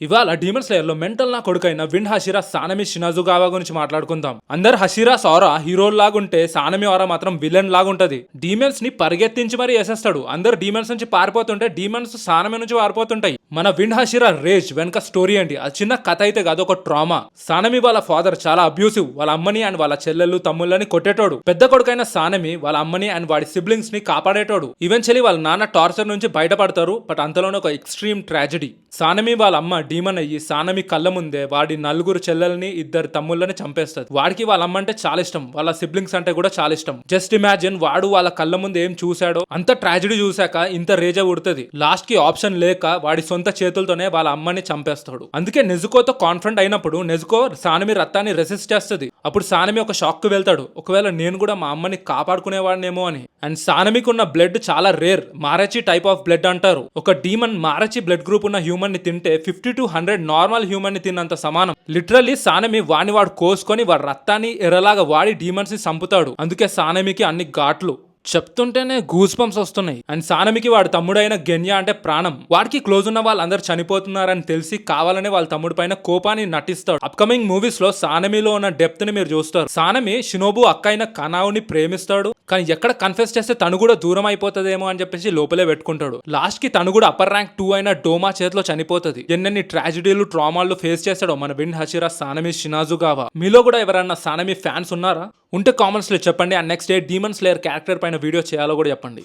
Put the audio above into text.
ఇవాళ demon slayer లో mental నా కొడుకైన విండ్ హషిరా సానమి షినాజుగావా గురించి మాట్లాడుకుందాం. అందరు హషిరా సౌరా హీరోల్ లాగుంటే సానమి ఆరా మాత్రం విలన్ లాగుంటది. డీమన్స్ ని పరిగెత్తించి మరీ వేసేస్తాడు. అందరు డీమన్స్ నుంచి పారిపోతుంటే డీమన్స్ సానమి నుంచి పారిపోతుంటాయి. మన విండ్ హషిరా రేజ్ వెనక స్టోరీ ఏంటి? అది చిన్న కథ అయితే కాదు, ఒక ట్రామా. సానమి వాళ్ళ ఫాదర్ చాలా అబ్యూసివ్. వాళ్ళ అమ్మని అండ్ వాళ్ళ చెల్లెళ్ళు తమ్ముళ్ళని కొట్టేటోడు. పెద్ద కొడుకైన సానమి వాళ్ళ అమ్మని అండ్ వాడి సిబ్లింగ్స్ ని కాపాడేటోడు. ఈవెన్చువల్లీ వాళ్ళ నాన్న టార్చర్ నుంచి బయటపడతారు. బట్ అంతలోనే ఒక ఎక్స్ట్రీమ్ ట్రాజెడీ. సానమి వాళ్ళ అమ్మ డీమన్ అయ్యి సానమి కళ్ళ ముందే వాడి నలుగురు చెల్లెల్ని ఇద్దరు తమ్ముళ్ళని చంపేస్తుంది. వాడికి వాళ్ళ అమ్మ అంటే చాలా ఇష్టం, వాళ్ళ సిబ్లింగ్స్ అంటే కూడా చాలా ఇష్టం. జస్ట్ ఇమాజిన్ వాడు వాళ్ళ కళ్ళ ముందు ఏం చూశాడో. అంత ట్రాజెడీ చూశాక ఇంత రేజ ఉడుతుంది. లాస్ట్ కి ఆప్షన్ లేక వాడి సొంత చేతులతోనే వాళ్ళ అమ్మని చంపేస్తాడు. అందుకే నెజుకోతో కాన్ఫ్రంట్ అయినప్పుడు నెజుకో సానమి రక్తాన్ని రెసిస్ట్ చేస్తుంది. అప్పుడు సానమి ఒక షాక్ కు వెళ్తాడు, ఒకవేళ నేను కూడా మా అమ్మని కాపాడుకునేవాడినేమో అని. అండ్ సానమికి ఉన్న బ్లడ్ చాలా రేర్, మారచి టైప్ ఆఫ్ బ్లడ్ అంటారు. ఒక డీమన్ మారచి బ్లడ్ గ్రూప్ ఉన్న హ్యూమన్ ని తింటే 50 to 100 నార్మల్ హ్యూమన్ ని తిన్నంత సమానం. లిటరల్లీ సానమి వాడు కోసుకొని వాడి రక్తాన్ని ఎర్రలాగా వాడి డీమన్స్ ని చంపుతాడు. అందుకే సానమికి అన్ని ఘాట్లు. చెప్తుంటేనే గూస్ బంప్స్ వస్తున్నాయి. అండ్ సానమికి వాడి తమ్ముడైన గెన్యా అంటే ప్రాణం. వాడికి క్లోజ్ ఉన్న వాళ్ళందరూ చనిపోతున్నారని తెలిసి కావాలనే వాళ్ళ తమ్ముడి పైన కోపాన్ని నటిస్తాడు. అప్కమింగ్ మూవీస్ లో సానమిలో ఉన్న డెప్త్ ని మీరు చూస్తారు. సానమి షినోబు అక్క అయిన కనావుని ప్రేమిస్తాడు, కానీ ఎక్కడ కన్ఫెస్ చేస్తే తను కూడా దూరం అయిపోతుందేమో అని చెప్పేసి లోపలే పెట్టుకుంటాడు. లాస్ట్ కి తను కూడా అప్పర్ ర్యాంక్ 2 అయిన డోమా చేతిలో చనిపోతుంది. ఎన్నెన్ని ట్రాజిడీలు ట్రామాలు ఫేస్ చేస్తాడో మన విండ్ హషిరా సానమి షినాజుగావా. మీలో కూడా ఎవరన్నా సానమి ఫ్యాన్స్ ఉన్నారా? ఉంటే కామెంట్స్ లో చెప్పండి. And next day demon slayer character పైన వీడియో చేయాలో కూడా చెప్పండి.